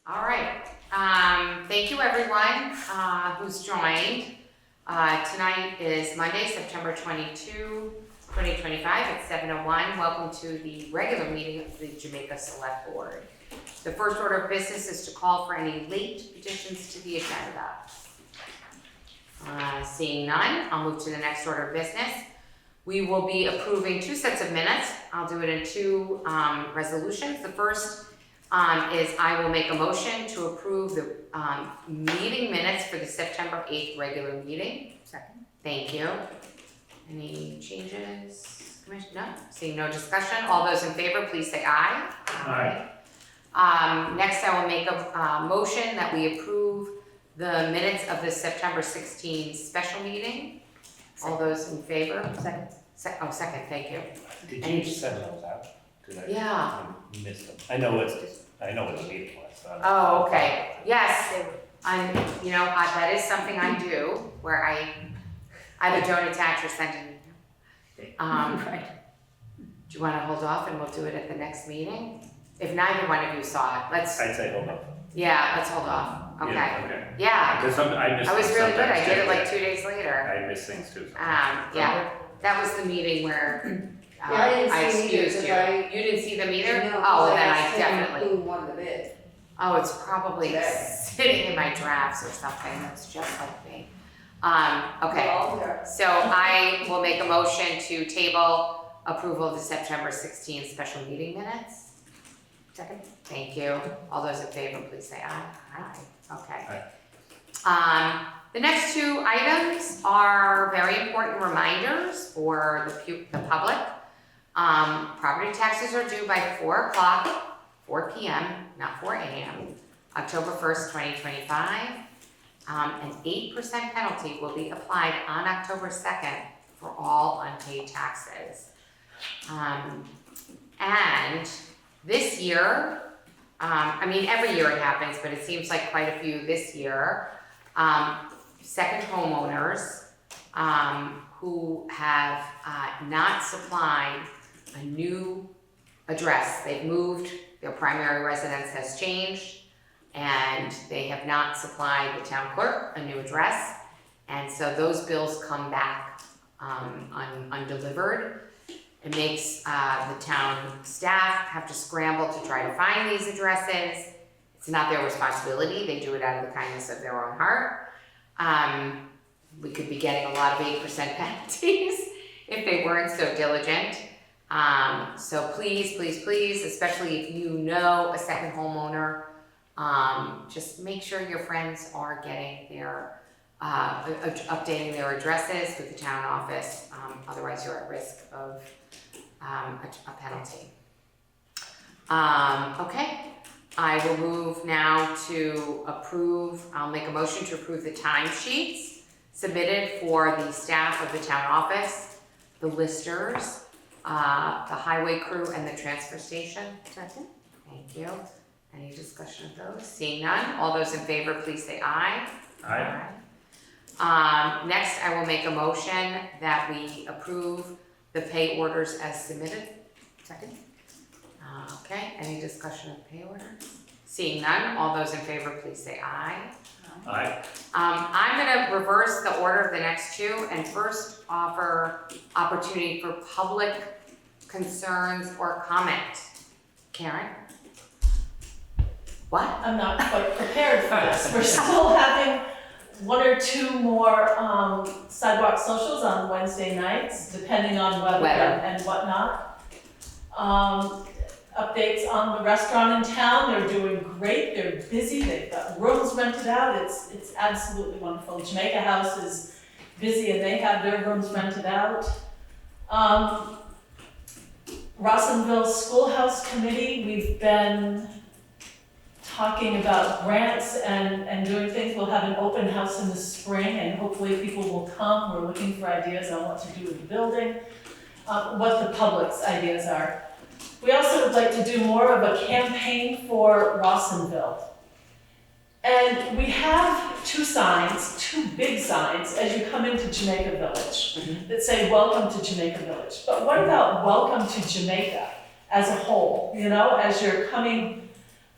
All right. Thank you everyone who's joined. Tonight is Monday, September 22, 2025 at 7:01. Welcome to the regular meeting of the Jamaica Selectboard. The first order of business is to call for any late additions to the agenda. Seeing none, I'll move to the next order of business. We will be approving two sets of minutes. I'll do it in two resolutions. The first is I will make a motion to approve the meeting minutes for the September 8th regular meeting. Second. Thank you. Any changes? Commission? No? Seeing no discussion. All those in favor, please say aye. Aye. Next, I will make a motion that we approve the minutes of the September 16th special meeting. All those in favor? Second. Second, thank you. Did you send those out? Did I? Yeah. I missed them. I know what the meeting was. So Oh, okay. Yes, that is something I do, where I either don't attach or send an email. Right. Do you want to hold off and we'll do it at the next meeting? If neither one of you saw it, let's hold on. let's hold off. Okay. Yeah, okay. Yeah, Because I missed I was things really good. I sometimes, did it too. like 2 days later. I miss things too. Yeah, that was the meeting where I didn't I see them either, excused you. 'cause I- You didn't see them either? No, Oh, well, I then I asked him definitely. Who won the bid? Oh, it's probably Today. sitting in my drafts or something. That's just like me. Okay. All there. So I will make a motion to table approval of the September 16th special meeting minutes. Second. Thank you. All those in favor, please say aye. Aye. Okay. Aye. The next two items are very important reminders for the public. Property taxes are due by 4 p.m., not 4 a.m., October 1st, 2025. An 8% penalty will be applied on October 2nd for all unpaid taxes. And this year, every year it happens, but it seems like quite a few this year, second homeowners who have not supplied a new address. They've moved, their primary residence has changed, and they have not supplied the town clerk a new address, and so those bills come back undelivered. It makes the town staff have to scramble to try to find these addresses. It's not their responsibility, they do it out of the kindness of their own heart. We could be getting a lot of 8% penalties if they weren't so diligent. So please, especially if you know a second homeowner, just make sure your friends are getting their, updating their addresses with the town office. Otherwise you're at risk of a penalty. Okay, I will move now to I'll make a motion to approve the timesheets submitted for the staff of the town office, the listers, the highway crew, and the transfer station. Second. Thank you. Any discussion of those? Seeing none, all those in favor, please say aye. Aye. Next, I will make a motion that we approve the pay orders as submitted. Second. Okay, any discussion of pay orders? Seeing none, all those in favor, please say aye. Aye. I'm gonna reverse the order of the next two and first offer opportunity for public concerns or comment. Karen? What? I'm not quite prepared for this. We're still having one or two more sidewalk socials on Wednesday nights, depending on weather and whatnot. Updates on the restaurant in town, they're doing great, they're busy, they've got rooms rented out, it's absolutely wonderful. Jamaica House is busy and they have their rooms rented out. Rossonville Schoolhouse Committee, we've been talking about grants and doing things. We'll have an open house in the spring and hopefully people will come. We're looking for ideas on what to do with the building, what the public's ideas are. We also would like to do more of a campaign for Rossonville. And we have two big signs as you come into Jamaica Village that say welcome to Jamaica Village. But what about welcome to Jamaica as a whole, as you're coming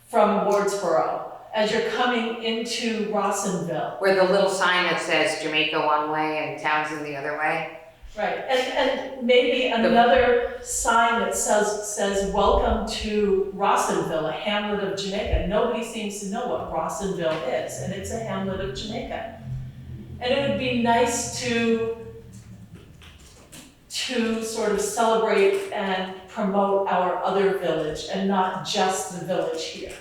from Wardsboro? as you're coming into Rossonville. Where the little sign that says Jamaica one way and Townsend the other way. Right, and maybe another sign that says welcome to Rossonville, a hamlet of Jamaica. Nobody seems to know what Rossonville is, and it's a hamlet of Jamaica. And it would be nice to sort of celebrate and promote our other village and not just the village here.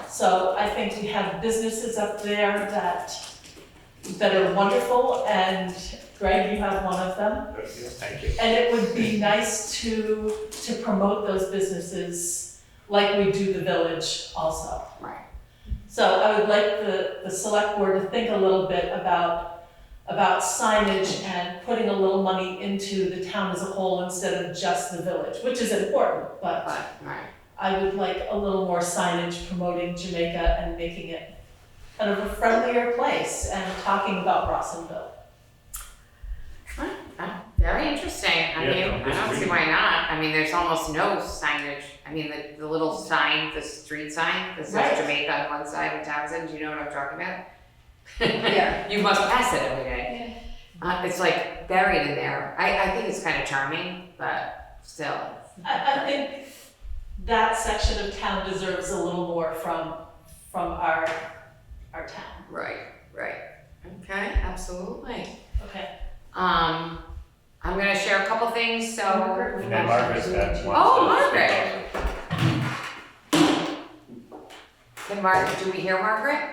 So I think we have businesses up there that are wonderful, and Greg, you have one of them. Thank you. And it would be nice to promote those businesses like we do the village also. Right. So I would like the select board to think a little bit about signage and putting a little money into the town as a whole instead of just the village, which is important, but Right. I would like a little more signage promoting Jamaica and making it kind of a friendlier place and talking about Rossonville. Very interesting. I Yeah, mean, no, I don't see disagree. why not. I mean, there's almost no signage. I mean, the little sign, the street sign that says Right. Jamaica on one side and Townsend, do you know what I'm talking about? Yeah. You must pass it every day. It's like buried in there. I think it's kind of charming, but still. I think that section of town deserves a little more from our town. Right. Okay, absolutely. Okay. I'm gonna share a couple things, so. And then Margaret's got one. Oh, Margaret. Can Margaret, do we hear Margaret?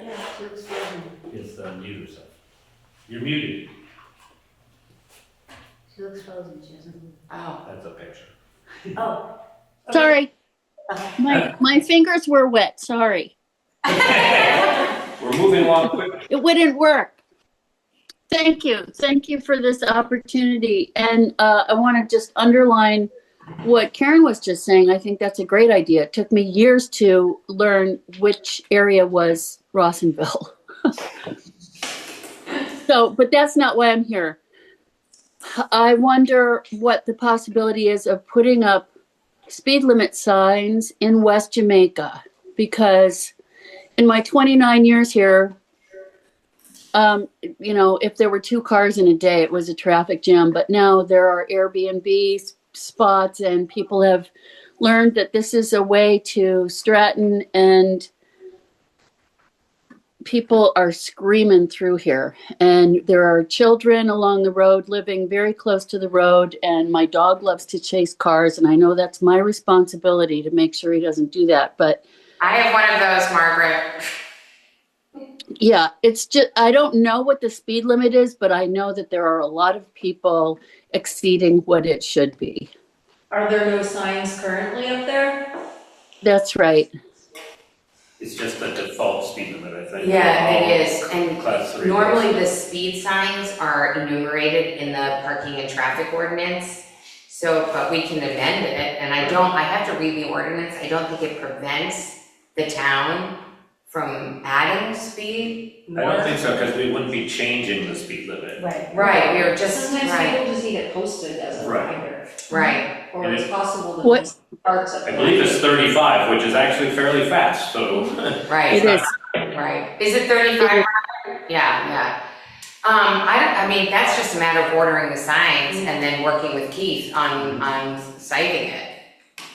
Yeah. She looks frozen. Is mute herself. You're muted. She looks frozen, she doesn't move. Oh. That's a picture. Oh. Sorry, my fingers were wet, sorry. We're moving along quickly. It wouldn't work. Thank you for this opportunity. And I want to just underline what Karen was just saying. I think that's a great idea. It took me years to learn which area was Rossonville. But that's not why I'm here. I wonder what the possibility is of putting up speed limit signs in West Jamaica, because in my 29 years here, if there were 2 cars in a day, it was a traffic jam. But now there are Airbnb spots, and people have learned that this is a way to Stratton, and people are screaming through here. And there are children along the road living very close to the road, and my dog loves to chase cars, and I know that's my responsibility to make sure he doesn't do that. But I have one of those, Margaret. yeah, it's just, I don't know what the speed limit is, but I know that there are a lot of people exceeding what it should be. Are there no signs currently up there? That's right. It's just the default speed limit, I think. Yeah, All it is. And Class 3. normally the speed signs are enumerated in the parking and traffic ordinance. So, but we can amend it, and I have to read the ordinance. I don't think it prevents the town from adding speed I more. don't think so, because we wouldn't be changing the speed limit. Right. Right, we were just, Sometimes right, people just need it posted as a Right. reminder, right. or And it's possible to What- do parts of I believe it's it. 35, which is actually fairly fast, so. Right. It is. Right. Is it 35? Yeah. I mean, that's just a matter of ordering the signs and then working with Keith on citing it.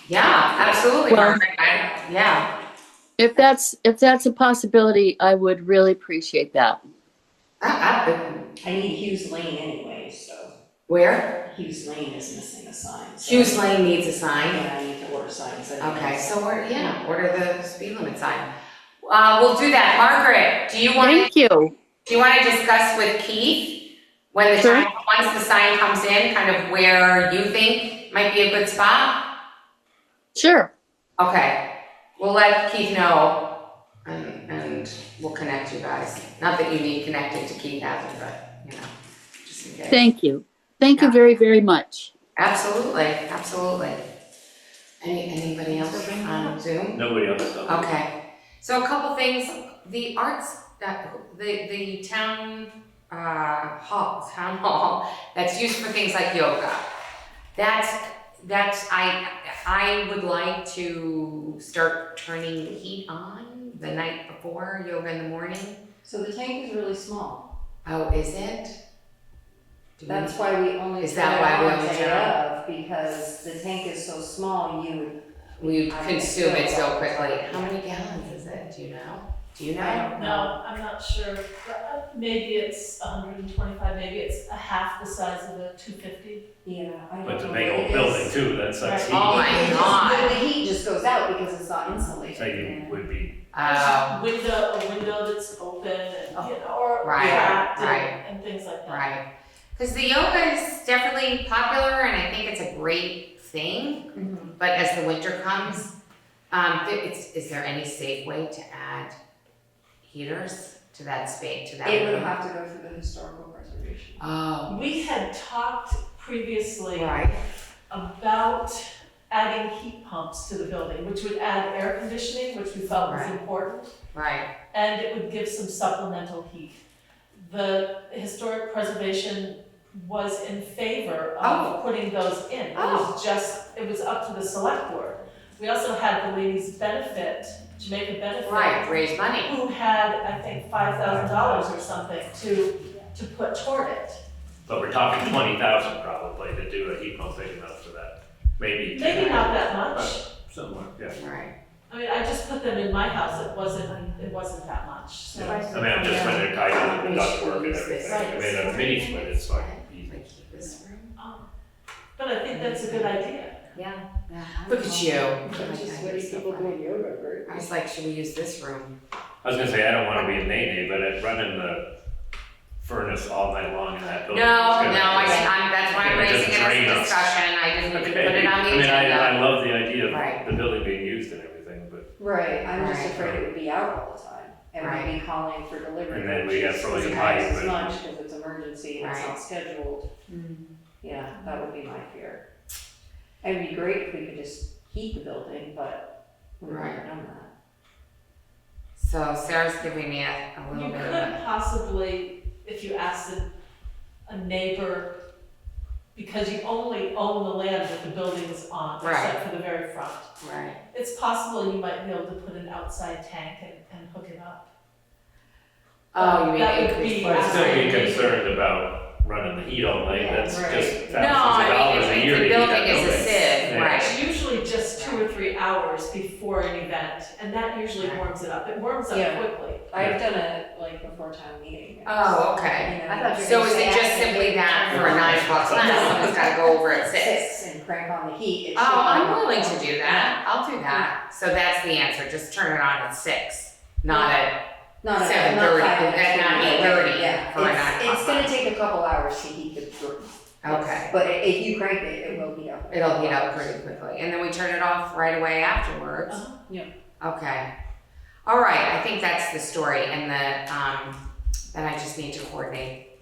Yeah, absolutely, Well- Margaret. Yeah. If that's a possibility, I would really appreciate that. I- I need Hughes Lane anyway, so Where? Hughes Lane is missing a sign. so- Hughes Lane needs a sign. Yeah, I need to order signs. Okay, so order the speed limit sign. We'll do that. Margaret, do you want Thank you. to discuss with Keith when the Sure. time, once the sign comes in, kind of where you think might be a good spot? Sure. Okay, we'll let Keith know and we'll connect you guys. Not that you need connecting to Keith either, but, just in case. Thank you. Thank you Yeah. very, very much. Absolutely. Anybody else on Zoom? Nobody else, so. Okay, so a couple things, the arts, the town hall, that's used for things like yoga. I would like to start turning the heat on the night before, yoga in the morning? So the tank is really small. Oh, is it? Do we- That's why we only Is turn that it why we on only day turn it on? of, because the tank is so small, We I consume it so don't know. quickly. How many gallons is it? Do you know? Do you know? I don't know. No, I'm not sure, maybe it's 125, maybe it's a half the size of a 250. Yeah, I don't know. But it's a big what old it building is. too, that's like Right. heat. Oh my It just- God. The heat just goes out because it's not insulated. So you would be, Oh, A window that's open and, you know, or Right, cracked right. and things like that. right. Because the yoga is definitely popular and I think it's a great thing. Mhm. But as the winter comes, is there any safe way to add heaters to that space, to that room? It would have to go through the historical preservation. Oh, We had talked previously right, about adding heat pumps to the building, which would add air conditioning, which we felt was Right. important, right, and it would give some supplemental heat. The historic preservation was in favor Oh. of putting those in. It Oh. was up to the select board. We also had the ladies benefit, Jamaica benefit. right, raise money. Who had, I think, $5,000 or something to put toward it. but we're talking 20,000 probably to do a heat pump big enough for that. Maybe Maybe not that much. somewhere, yeah. Right, I mean, I just put them in my house, it wasn't that much, so. Yeah. I mean, I'm just when they're tied into the ductwork and everything. I mean, a mini split is like easy. like keep this room. But I think that's a good idea. Yeah. Look at you. Just letting people do yoga, right? I was like, should we use this room? I was gonna say, I don't wanna be a nay-nay, but running the furnace all night long in that No, building. that's why I'm gonna raising just it drain as a us. discussion, I didn't even Okay. put it on the I mean, I agenda. love the idea Right. of the building being used and everything, but, Right, I'm just Right. afraid it would be out all the time, and Right. we'd be calling for delivery. And then we got which frozen isn't pipe as and- much, because it's emergency and it's Right. not scheduled, Mm. yeah, that would be my fear. It'd be great if we could just heat the building, but we've never Right. done that. So Sarah's giving me a little You bit of could a, possibly, if you asked a neighbor, because you only own the land that the building is on, Right. except for the very front. right, It's possible you might be able to put an outside tank and hook it up. oh, you mean That would increase be but I'd still be Absolutely. concerned about running the heat all night, Yeah, that's right. just No, thousands of I dollars mean, a year if to the heat that building is a building. sieve, Yeah. right. It's usually just 2 or 3 hours before an event, and that usually Right. warms it up. It warms up Yeah. quickly. I've done it like before town meeting. Oh, okay. You know, I thought you were So gonna is say it just after simply the- that for a 9 o'clock class, someone's gotta go over at 6? 6 and crank on the heat. It Oh, should I'm be- willing to do that, I'll do that. So that's the answer, just turn it on at 6, not at, Not at 7:30, 5 that's not 8:30 Yeah, for a 9 o'clock it's gonna class. take a couple hours to heat the room. okay. But if you crank it, it will heat up. It'll heat up pretty quickly, and then we turn it off right away afterwards. Uh-huh. Yeah. Okay. All right, I think that's the story, and then I just need to coordinate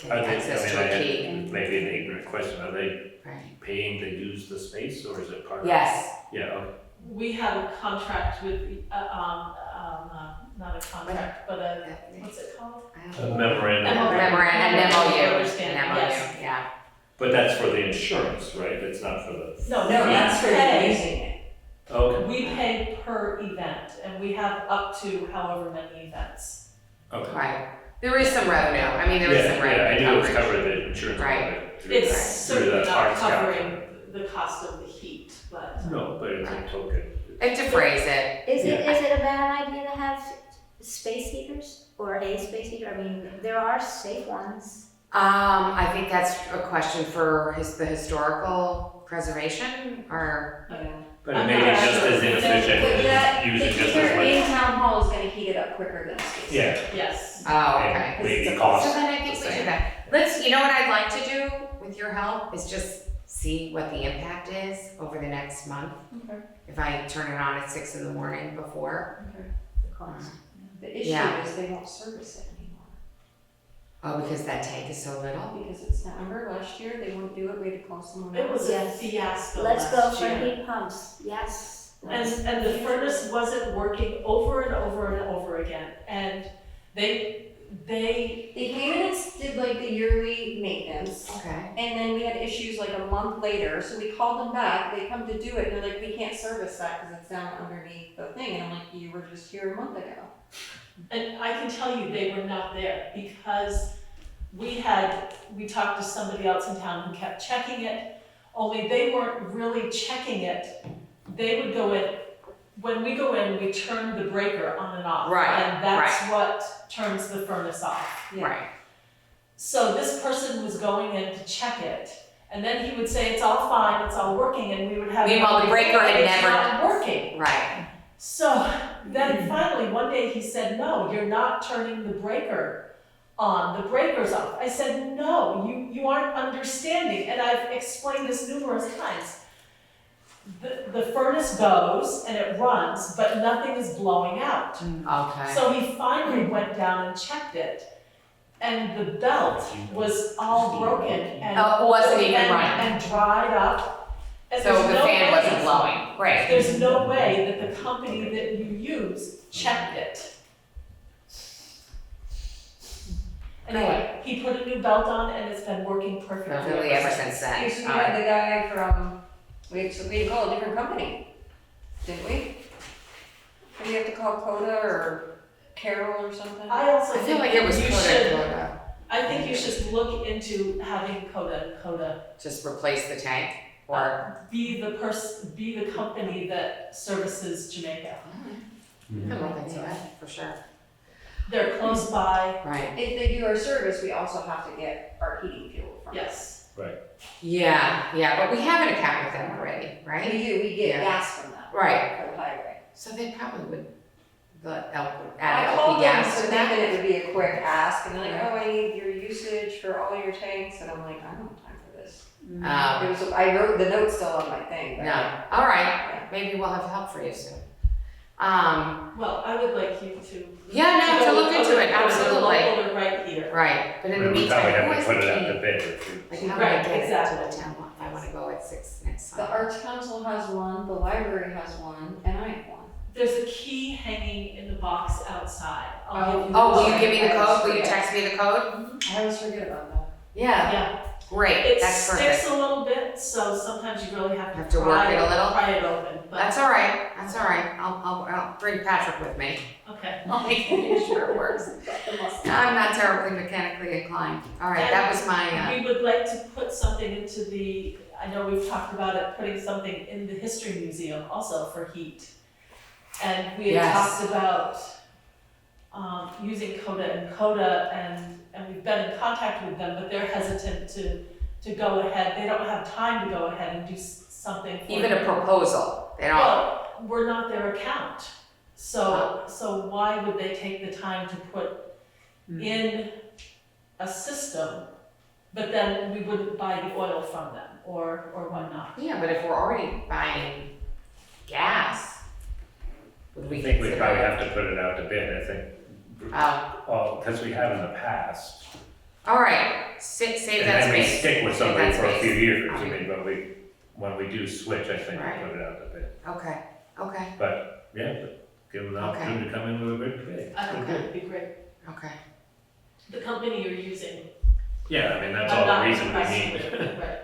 Are getting they, access I to a mean, key. maybe an ignorant question, are they Right. paying to use the space, or is it part of? Yes, Yeah, okay. We have a contract with, not a contract, but what's it called? A memorandum. Memorandum, an MOU, an Understand, yes. MOU, yeah. But that's for the insurance, right? It's not for the, No, No, we that's for pay- using it. okay, We pay per event, and we have up to however many events. okay. Right. There is some revenue, I mean, there is some Yeah, revenue I knew it was coverage. covered the insurance. Right. part of it through It's the- certainly through the not arts council. covering the cost of the heat, but. No, but it's a token. And to phrase it, Is it a bad idea to have space heaters or a space heater? I mean, there are safe ones. I think that's a question for the historical preservation, or, Yeah. But it may be just as inefficient But as that, the using just heater as in much. town hall is gonna heat it up quicker than a space. Yeah, Yes. oh, okay. and maybe It's a- cost. So then I think we do that. Let's, you know what I'd like to do with your help is just see what the impact is over the next month. Okay. If I turn it on at 6 in the morning before. The cost. The issue Yeah. is they won't service it anymore, Oh, because that tank is so little? because it's, remember last year, they wouldn't do it, we had to call someone It else. was a Yes. fiasco Let's go last for year. heat pumps, yes. And the furnace wasn't working over and over and over again. And they, came in and did like the yearly maintenance. Okay. And then we had issues like a month later, so we called them back, they come to do it, and they're like, we can't service that because it's down underneath the thing, and I'm like, you were just here a month ago. and I can tell you they were not there because we talked to somebody else in town who kept checking it, only they weren't really checking it. They would go in, when we go in, we turn the breaker on and off. Right, And that's what turns the furnace off. Yeah. Right. So this person was going in to check it, and then he would say, it's all fine, it's all working, and we would have. Meanwhile, the breaker had "It's never- not working. Right. So then finally, one day he said, no, you're not turning the breaker on, the breaker's off. I said, no, you aren't understanding, and I've explained this numerous times. The furnace goes and it runs, but nothing is blowing out. Okay. So he finally went down and checked it, and the belt was all broken and. Oh, it wasn't even and- running. And dried up. And So there's the no fan way- wasn't blowing. Right. There's no way that the company that you use checked it. Anyway, he put a new belt on and it's been working perfectly. Really ever since then. We All right. had the guy from, we had to call a different company, didn't we? Did we have to call Coda or Carol or something? I also I feel think like it was you Coda. should, I think you should look into having Coda Just replace the tank or. be the company that services Jamaica. I don't think so, for sure. They're close by, Right. If they do our service, we also have to get our heating fuel from them. yes. Yeah, but we have an account with them already, right? We get Yeah. gas from them. Right. For the highway. So they probably would, add I LP called them gas so to thinking that. it would be a quick ask, and they're like, oh, I need your usage for all your tanks, and I'm like, I don't have time for this. I wrote the note still on my thing, but. No, all right, maybe we'll have help for you soon. Well, I would like you to. Yeah, no, to go look with into Coda, it, because they're absolutely. local, they're right here. Right, but in the We meantime, probably who have has to put the it out to key? bid if you. Like, how do I Right, get it exactly. to the town hall if I wanna go at 6 next The summer? Arts Council has one, the library has one, and I have one. There's a key hanging in the box outside. I'll give you Oh, will the- you give me the I code? Will you forget. text me the code? I always forget about that. Yeah, Yeah, great, it that's perfect. sticks a little bit, so sometimes you really have Have to to work pry it a little? pry it open, but, That's all right, that's all right. I'll bring Patrick with me. okay. I'll make sure it works. I'm not terribly mechanically inclined. All right, that was my, We would like to put something into the, I know we've talked about it, putting something in the History Museum also for heat. And we had Yes. talked about, using Coda and we've been in contact with them, but they're hesitant to go ahead. They don't have time to go ahead and do something for. even a proposal, they don't, Well, we're not their account, so why would they take the time to put in a system, but then we wouldn't buy the oil from them or whatnot? yeah, but if we're already buying gas, would we I think we consider? probably have to put it out to bid, I think. Oh, Well, because we have in the past. all right, save that And then we space. stick with Save somebody that for a few space. years, I Okay. mean, but when we do switch, I think Right. we put it out to bid. Okay, okay, But, yeah, but give them an Okay. opportunity to come in with a good bid. I think that would be great. okay. The company you're using, Yeah, I mean, that's I'm all not the reason we impressed need. with it, right.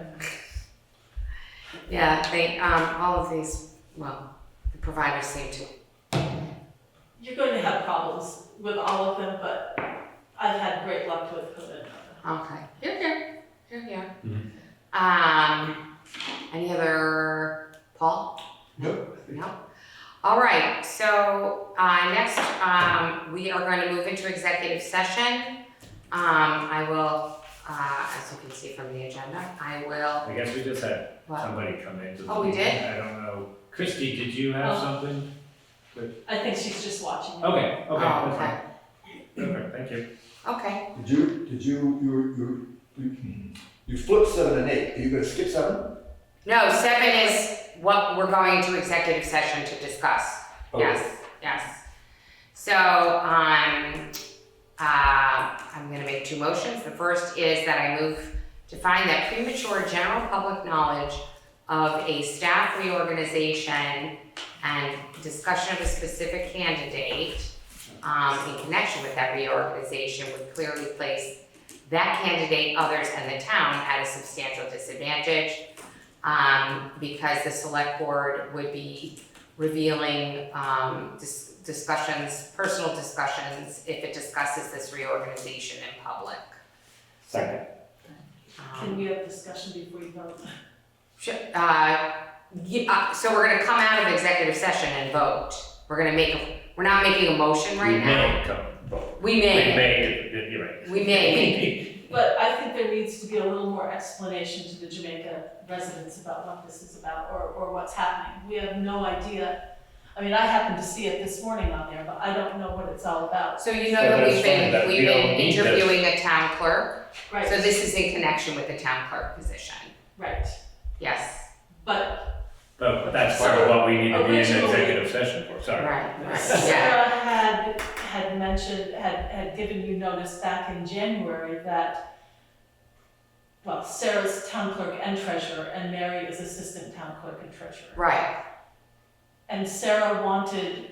Yeah, they, all of these, well, the providers seem to, You're going to have problems with all of them, but I've had great luck with Coda. okay, here. Mhm. Any other, Paul? Nope. No? All right, so, next, we are going to move into executive session. I will, as you can see from the agenda, I will, I guess we just had what? somebody come into the Oh, we meeting. did? I don't know. Christy, did you have Oh. something? I think she's just watching. you. Okay, Oh, that's okay, fine. Perfect, thank you. okay. You flipped 7 and 8. Are you gonna skip 7? No, 7 is what we're going to executive session to discuss. Okay. Yes. So, I'm gonna make 2 motions. The first is that I move to find that premature general public knowledge of a staff reorganization and discussion of a specific candidate in connection with that reorganization would clearly place that candidate, others, and the town at a substantial disadvantage, because the select board would be revealing discussions, personal discussions, if it discusses this reorganization in public. Second. Can we have discussion before you vote? So we're gonna come out of executive session and vote. We're not making a motion right now. We may. You're right. We may. But I think there needs to be a little more explanation to the Jamaica residents about what this is about or what's happening. We have no idea. I mean, I happened to see it this morning on there, but I don't know what it's all about. So you know that we've been we don't need this. interviewing a town clerk. Right. So this is in connection with the town clerk position. Right. Yes. But But that's part of what we need to be in Originally- executive session for, sorry. Right. Yeah. Sarah had mentioned, had given you notice back in January that, well, Sarah's town clerk and treasurer, and Mary is assistant town clerk and treasurer. Right. And Sarah wanted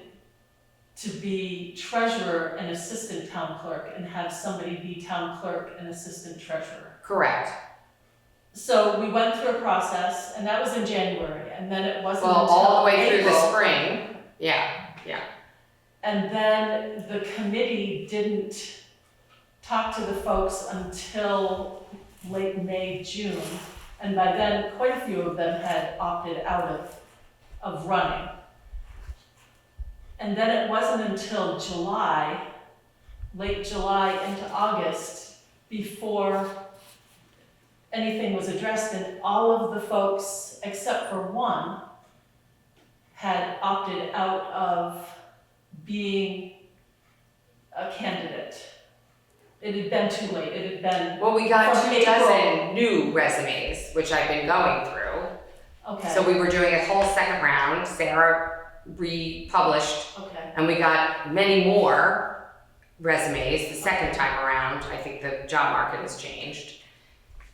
to be treasurer and assistant town clerk and have somebody be town clerk and assistant treasurer. Correct. So we went through a process, and that was in January, and then it wasn't Well, until all the way through the April. spring. Yeah. And then the committee didn't talk to the folks until late May, June. And by then, quite a few of them had opted out of running. And then it wasn't until July, late July into August, before anything was addressed, and all of the folks, except for one, had opted out of being a candidate. It had been too late, it had been, Well, we got From 2 dozen new resumes, which I've been going through. okay, So we were doing a whole second round. Sarah republished, okay, and we got many more resumes the second time around. I think the job market has changed.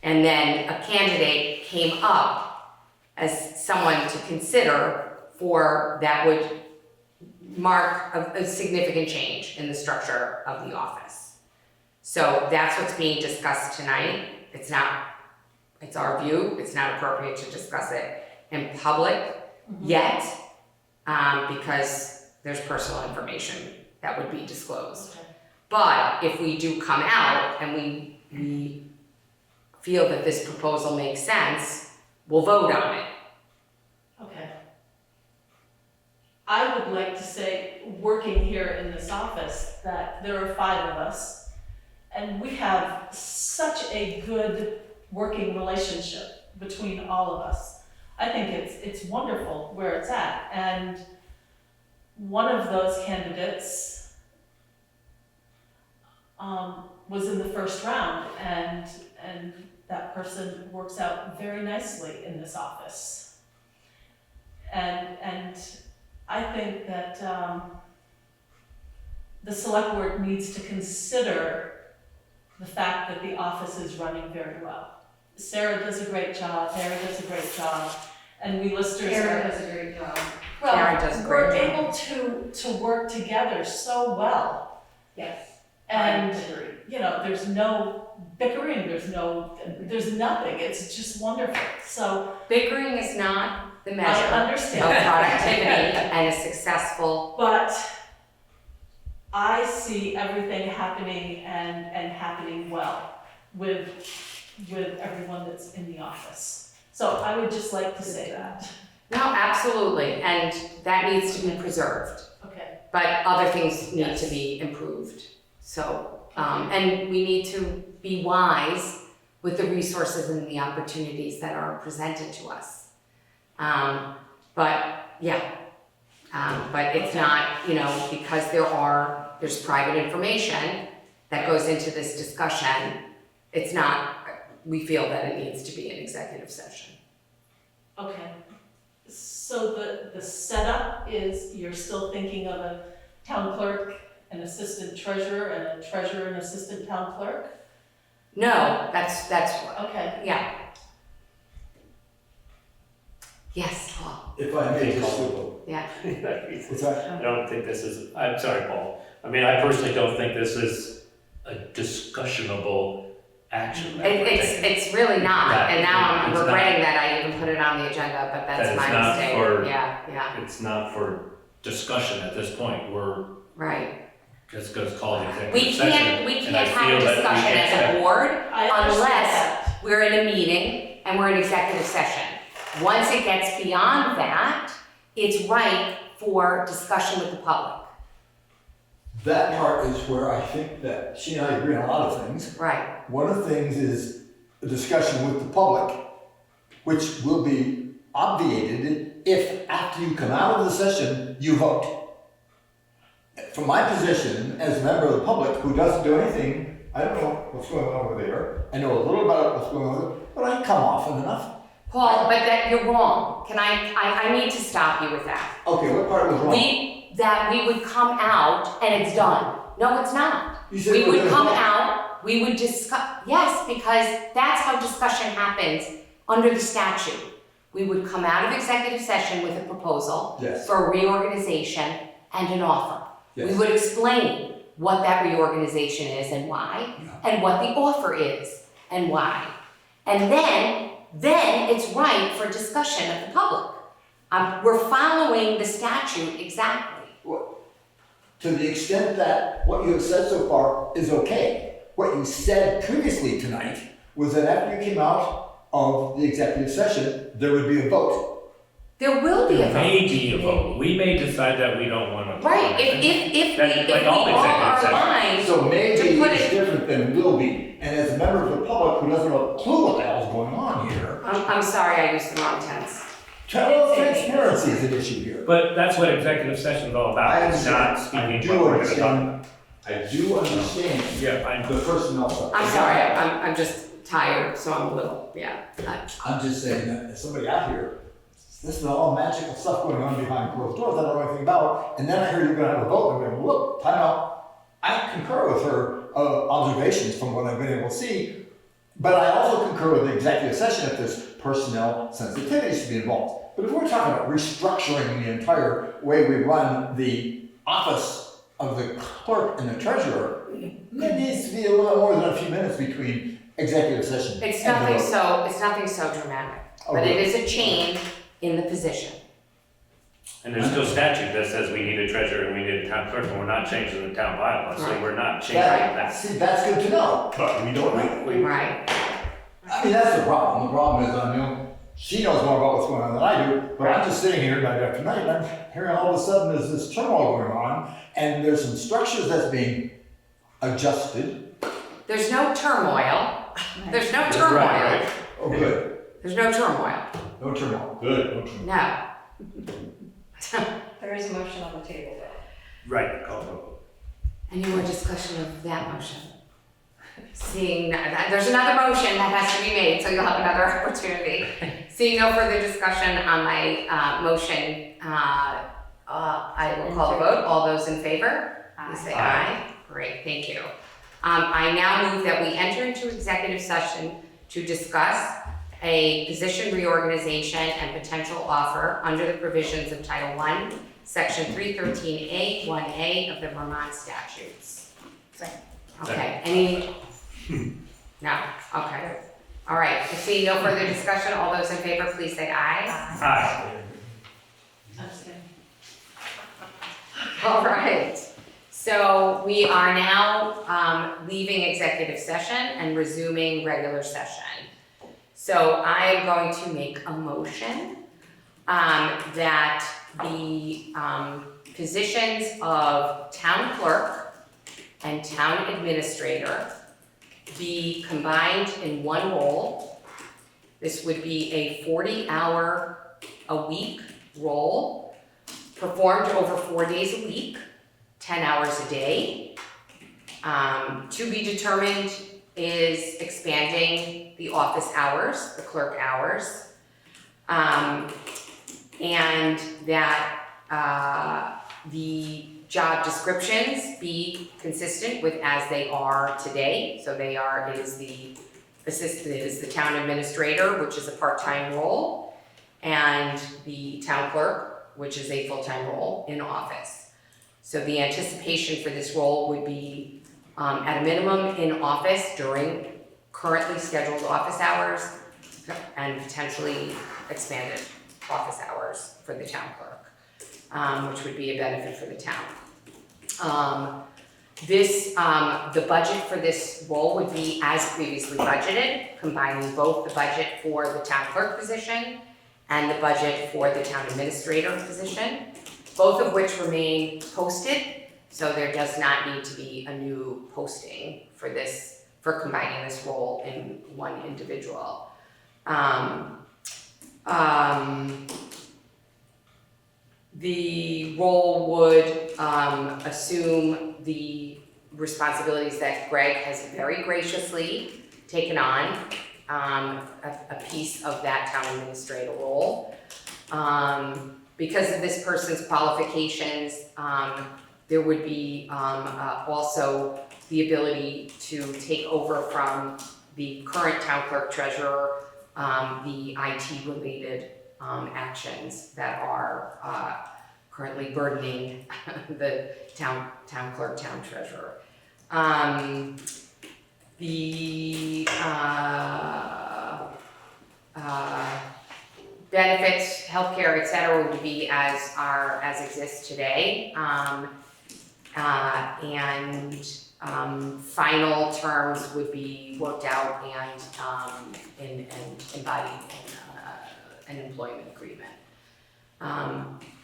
And then a candidate came up as someone to consider for that would mark a significant change in the structure of the office. So that's what's being discussed tonight. It's our view, it's not appropriate to discuss it in public yet, because there's personal information that would be disclosed. okay, But if we do come out and we feel that this proposal makes sense, we'll vote on it. okay. I would like to say, working here in this office, that there are 5 of us, and we have such a good working relationship between all of us. I think it's wonderful where it's at, and one of those candidates was in the first round, and that person works out very nicely in this office. And I think that the select board needs to consider the fact that the office is running very well. Sarah does a great job, Mary does a great job, and we listers Sarah are. does a great job. Karen does a great We're job. able to work together so well, Yes. and, agree. you know, there's no bickering, there's nothing, it's just wonderful, so Bickering is not the I measure of understand. productivity and a successful. But I see everything happening and happening well with everyone that's in the office. So I would just like to say that. No, absolutely, and that needs to be preserved, Okay, but other things need Yes. to be improved. So, and we need to be wise with the resources and the opportunities that are presented to us. But it's not, because there's private information that goes into this discussion, it's not, we feel that it needs to be an executive session. okay. So the setup is, you're still thinking of a town clerk, an assistant treasurer, and a treasurer and assistant town clerk? No, that's, Okay, yeah. Yes, Paul, If I may, just, yeah. what's that? I don't think this is, I'm sorry, Paul, I mean, I personally don't think this is a discussionable action that we're taking. It's really not, Right. and now I'm It's not. regretting that I even put it on the agenda, but that's That my it's not mistake. for- Yeah, It's not for discussion at this point, we're right. just gonna call it We executive session. can't, we and I can't have feel a that we discussion can't as a board I understand unless that. we're in a meeting and we're in executive session. Once it gets beyond that, it's right for discussion with the public. That part is where I think that she and I agree on a lot of things. Right, One of the things is a discussion with the public, which will be obviated if after you come out of the session, you vote. From my position as a member of the public who doesn't do anything, I don't know what's going on over there. I know a little about what's going on, but I come often enough. Paul, but that, you're wrong. I need to stop you with that. Okay, what part was wrong? That we would come out and it's done. No, it's not. You said We we're would gonna come vote. out, we would discuss, yes, because that's how discussion happens under the statute. We would come out of executive session with a proposal Yes. for a reorganization and an offer. We Yes. would explain what that reorganization is and why, and what the offer is and why. And then it's right for discussion of the public. We're following the statute exactly. To the extent that what you have said so far is okay. What you said previously tonight was that after you came out of the executive session, there would be a vote. There will be a There may vote. be a vote, we may decide that we don't wanna. Right, if we Like all all executive are sessions. aligned, So maybe to put it's it- different than will be. And as a member of the public who doesn't have a clue what the hell's going on here, I'm sorry, I used the wrong tense. transparency is an issue here. But that's what executive session is all about, it's not I speaking do what we're gonna talk about. understand, I do understand Yeah, I know. the personnel stuff. I'm sorry, I'm just tired, so I'm a little, I'm just saying that as somebody out here, this is all magical stuff going on behind closed doors I don't know anything about, and then I hear you're gonna have a vote, and I'm going, look, time out. I concur with her observations from what I've been able to see, but I also concur with the executive session if there's personnel sensitivities to be involved. But if we're talking about restructuring the entire way we run the office of the clerk and the treasurer, there needs to be a little more than a few minutes between executive session it's and the nothing vote. it's nothing so dramatic. Oh, But it good. is a change in the position. And there's still statute that says we need a treasurer and we need a town clerk, and we're not changing the town bylaws, so Right. we're not changing that. See, that's good to know, but we don't. Right, I mean, that's the problem. The problem is, I know, she knows more about what's going on than I do, but I'm just sitting here night after night, and I'm hearing all of a sudden there's this turmoil going on, and there's some structures that's being adjusted. there's no turmoil, there's no Right, turmoil, right. Oh, good. there's no turmoil, No turmoil. Good, no turmoil. no. There is a motion on the table though. Right, call for a vote. Any more discussion of that motion? Seeing that, there's another motion that has to be made, so you'll have another opportunity. Seeing no further discussion on my motion, I will call the vote. All those in favor, please say aye. Great, thank you. I now move that we enter into executive session to discuss a position reorganization and potential offer under the provisions of Title I, Section 313A, 1A of the Vermont statutes. Okay, any? No, okay. All right, seeing no further discussion, all those in favor, please say aye. Aye. All right, so we are now leaving executive session and resuming regular session. So I am going to make a motion that the positions of town clerk and town administrator be combined in one role. This would be a 40-hour-a-week role, performed over 4 days a week, 10 hours a day. To be determined is expanding the office hours, the clerk hours, and that the job descriptions be consistent with as they are today. So they are, it is the town administrator, which is a part-time role, and the town clerk, which is a full-time role in office. So the anticipation for this role would be at a minimum in office during currently scheduled office hours and potentially expanded office hours for the town clerk, which would be a benefit for the town. The budget for this role would be as previously budgeted, combining both the budget for the town clerk position and the budget for the town administrator position, both of which remain posted, so there does not need to be a new posting for this, for combining this role in one individual. The role would assume the responsibilities that Greg has very graciously taken on, a piece of that town administrator role. Because of this person's qualifications, there would be also the ability to take over from the current town clerk treasurer, the IT related actions that are currently burdening the town clerk, town treasurer. The benefits, healthcare, et cetera, would be as exists today. And final terms would be worked out and embodied in an employment agreement.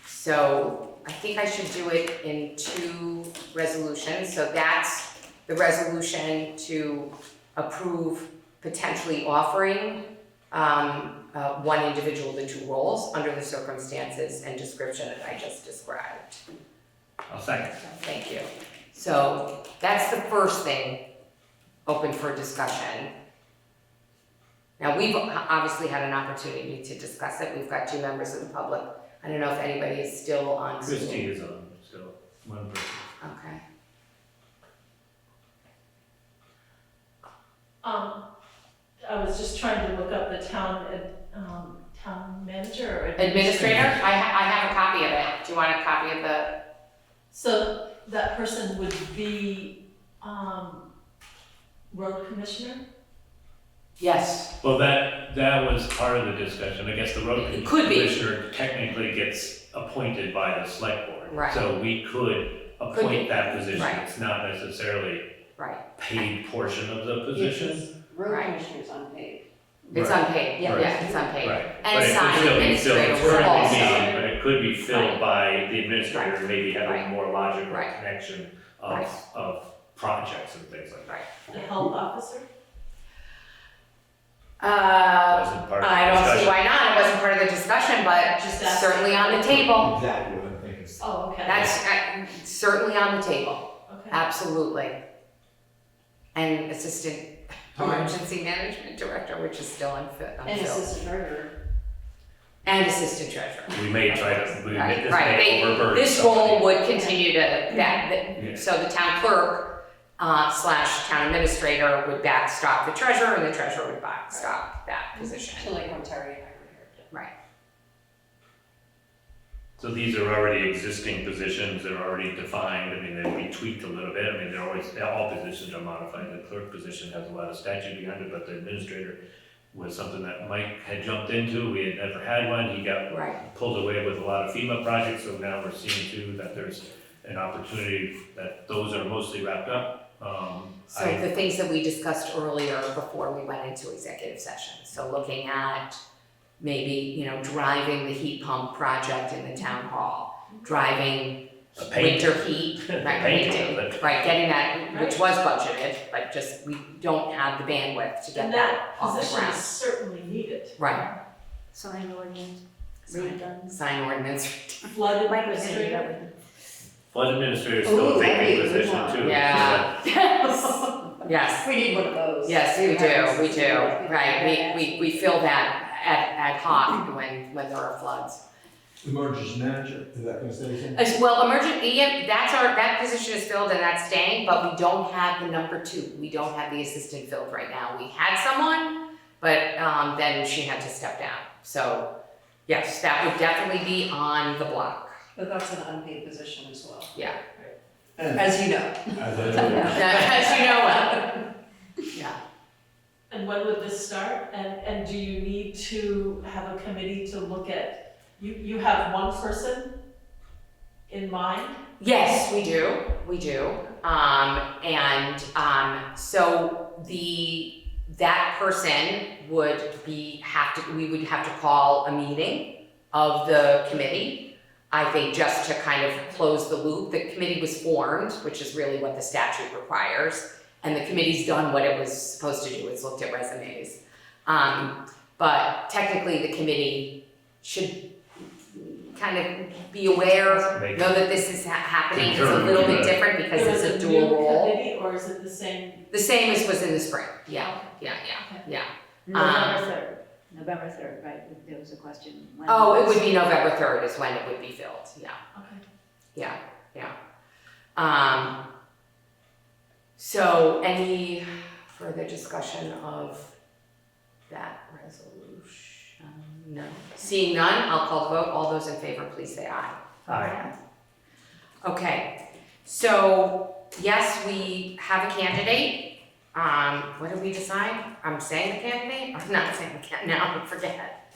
So I think I should do it in 2 resolutions. So that's the resolution to approve potentially offering one individual the 2 roles under the circumstances and description that I just described. I'll second. Thank you. So that's the first thing open for discussion. Now, we've obviously had an opportunity to discuss it. We've got 2 members of the public. I don't know if anybody is still on Zoom. Christie is on, so one person. Okay. I was just trying to look up the town manager or Administrator, I have a copy of it. Do you want a copy of the? So that person would be, road commissioner? Yes. Well, that was part of the discussion. I guess the road It could be. commissioner technically gets appointed by the select board. Right. So we could appoint that position. Right. It's not necessarily Right. paid portion of the position. Road Right. commissioner's unpaid. It's Right. unpaid. Yeah. Yeah, it's unpaid. Right. And But it could sign still be filled. administrator It's will currently also. being, but it could be filled Right. by the administrator, Right. maybe having Right. a more logical Right. connection Right. of projects and things like that. The health officer? Wasn't part of the I don't see discussion. why not. It wasn't part of the discussion, but Just ask. certainly on the table. Exactly what I'm thinking. Oh, okay. That's certainly on the table. Okay. Absolutely. And assistant emergency management director, which is still unfilled. And assistant treasurer. And assistant treasurer. We may try to, this Right. may overburden This somebody. role would continue to, Yeah. so the town clerk / town administrator would backstop the treasurer, and the treasurer would backstop that position. So like when Terry and I were here. Right. So these are already existing positions, they're already defined, I mean, they'll be tweaked a little bit, I mean, all positions are modified, the clerk position has a lot of statute behind it, but the administrator was something that Mike had jumped into, we had never had one, he got Right. pulled away with a lot of FEMA projects, so now we're seeing too that there's an opportunity that those are mostly wrapped up. So the things that we discussed earlier before we went into executive session, so looking at maybe, driving the heat pump project in the town hall, driving A paint. winter heat, right, Painting painting, of it. right, getting that, which was budgeted, but just, we don't have the bandwidth to get And that that off the position ground. is certainly needed. Right. Sign ordinance, Sign- redone. Sign ordinance. Flood Mike was gonna do that administrator. with Flood administrator is still Ooh, a that'd be vacant a good position one. too. Yeah. Yes, We need one of those. yes, we do, right, we fill that ad hoc when there are floods. Emergency manager, is that gonna stay the same? Well, that position is filled and that's staying, but we don't have the number 2. We don't have the assistant filled right now. We had someone, but then she had to step down. So, yes, that would definitely be on the block. But that's an unpaid position as well. Yeah. Right. And As you know. as I told you, As you know well. Yeah. And when would this start? And do you need to have a committee to look at, you have one person in mind? Yes, we do. We do. So that person we would have to call a meeting of the committee. I think just to kind of close the loop. The committee was formed, which is really what the statute requires, and the committee's done what it was supposed to do. It's looked at resumes. But technically, the committee should kind of be aware, know that this is happening. It's a little bit different because There was it's a dual new role. committee, or is it the same? The same as was in the spring. Yeah. November 3rd, right? There was a question. When Oh, it would be November 3rd is when it would be filled. Yeah. Okay. Yeah. So any further discussion of that resolution? No. Seeing none, I'll call the vote. All those in favor, please say aye. Aye. Okay, so yes, we have a candidate. What did we decide? I'm saying the candidate? I'm not saying the candidate, now I forget.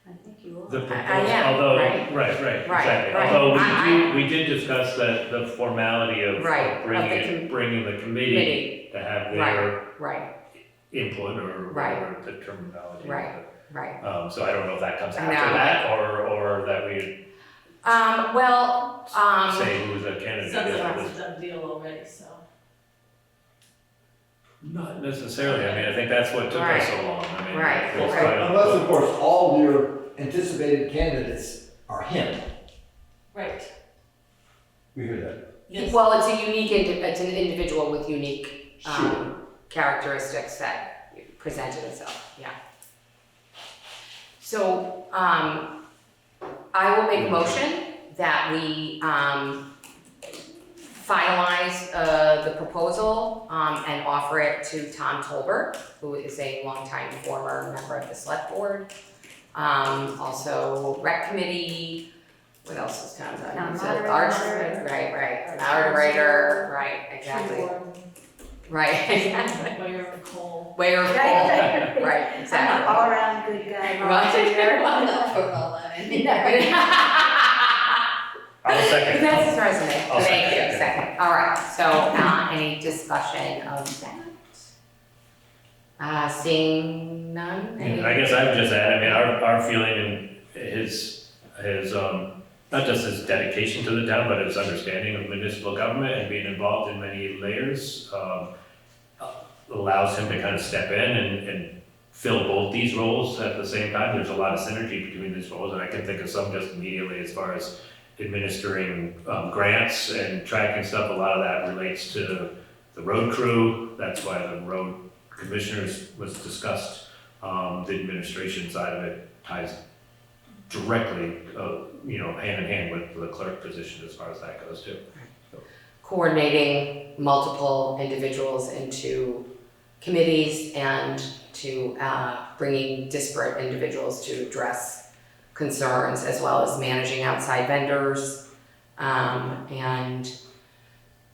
I think you The are. proposal, am, although, right. right, exactly. right. Although we did discuss that the formality of Right, of bringing the committee to have their Right, input or Right. whatever the terminology. right. So I don't know if that comes No. after that or that we say who's a candidate. Sounds is. like it's a done deal already, so. Not necessarily, I mean, I think that's what took us so long, I mean. Right. it's Right. kind of- unless, of course, all your anticipated candidates are him. Right. We hear that. Yes. Well, it's it's an individual with unique Sure. characteristics that presented itself, yeah. So, I will make a motion that we, finalize, the proposal, and offer it to Tom Tolbert, who is a longtime former member of the select board. Also rec committee, what else is Tom done? Town He's a moderator. arts- right, moderator, right, exactly, right, exactly. Where Cole. Where, Right. right, I'm an exactly. all-around good guy. I'll second. That's his resume. I'll Thank second, you, second. All right, so, any discussion of that? Seeing none? And I guess I would just add, I mean, our feeling and his, not just his dedication to the town, but his understanding of municipal government and being involved in many layers, allows him to kind of step in and fill both these roles at the same time. There's a lot of synergy between these roles, and I can think of some just immediately as far as administering grants and tracking stuff. A lot of that relates to the road crew. That's why the road commissioners was discussed. The administration side of it ties directly, hand in hand with the clerk position as far as that goes too. Coordinating multiple individuals into committees and to bringing disparate individuals to address concerns, as well as managing outside vendors, and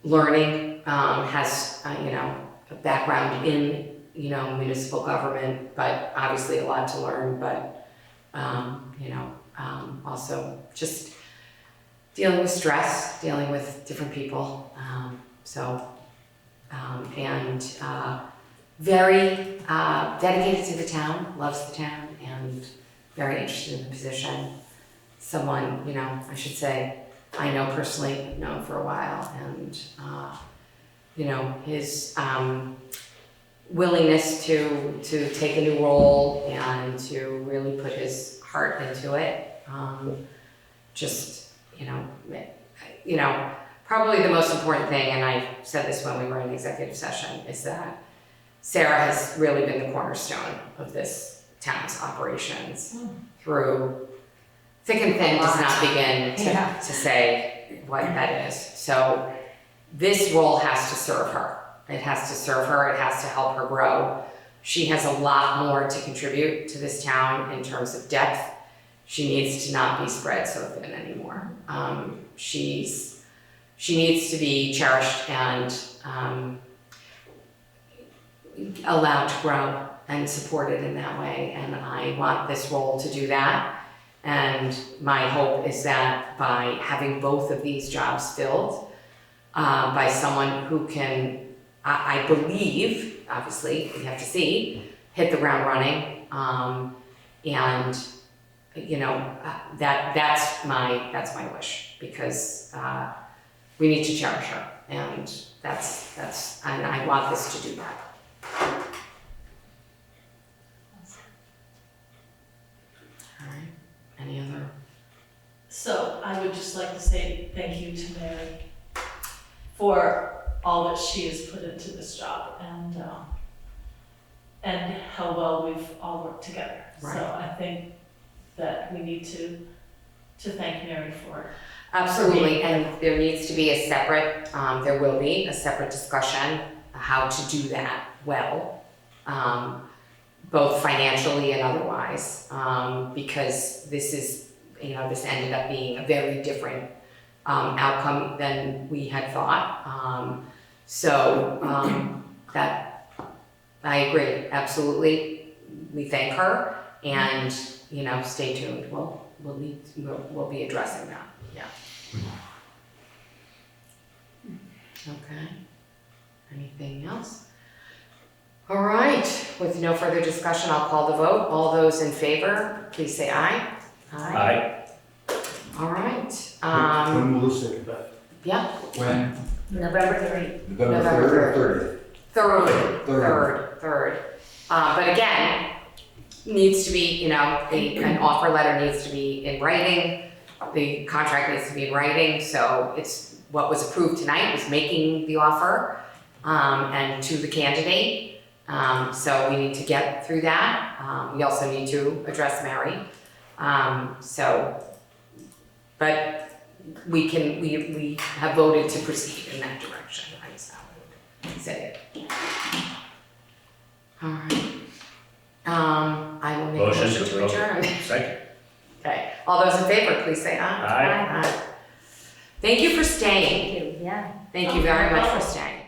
learning, has, a background in, municipal government, but obviously a lot to learn, but, also just dealing with stress, dealing with different people, and very dedicated to the town, loves the town, and very interested in the position. Someone, I should say, I know personally, known for a while, and, his willingness to take a new role and to really put his heart into it. Probably the most important thing, and I said this when we were in executive session, is that Sarah has really been the cornerstone of this town's operations through thick and thin, does not begin to say what that is. So this role has to serve her. It has to serve her, it has to help her grow. She has a lot more to contribute to this town in terms of depth. She needs to not be spread so thin anymore. She's she needs to be cherished and allowed to grow and supported in that way. And I want this role to do that. And my hope is that by having both of these jobs filled by someone who can, I believe, obviously, we have to see, hit the ground running. And you know, that's my wish, because we need to cherish her, and and I want this to do that. All right, any other? So I would just like to say thank you to Mary for all that she has put into this job, and how well we've all worked together. Right. So I think that we need to thank Mary for it. Absolutely, and there needs to be a separate, there will be a separate discussion how to do that well, both financially and otherwise, because this is, you know, this ended up being a very different outcome than we had thought. That, I agree, absolutely. We thank her, and, you know, stay tuned. We'll be addressing that, yeah. Okay, anything else? All right, with no further discussion, I'll call the vote. All those in favor, please say aye. Aye. All right, When will this take effect? yeah, When? November 3rd. November 3rd or 30th? third. But again, needs to be, you know, an offer letter needs to be in writing. The contract needs to be in writing, so it's what was approved tonight was making the offer, and to the candidate. So we need to get through that. We also need to address Mary. But we have voted to proceed in that direction. I just said it. All right. I will make a motion to adjourn. Second. Okay, all those in favor, please say aye. Aye. Aye. Thank you for staying. Thank you, yeah. Thank you very much for staying.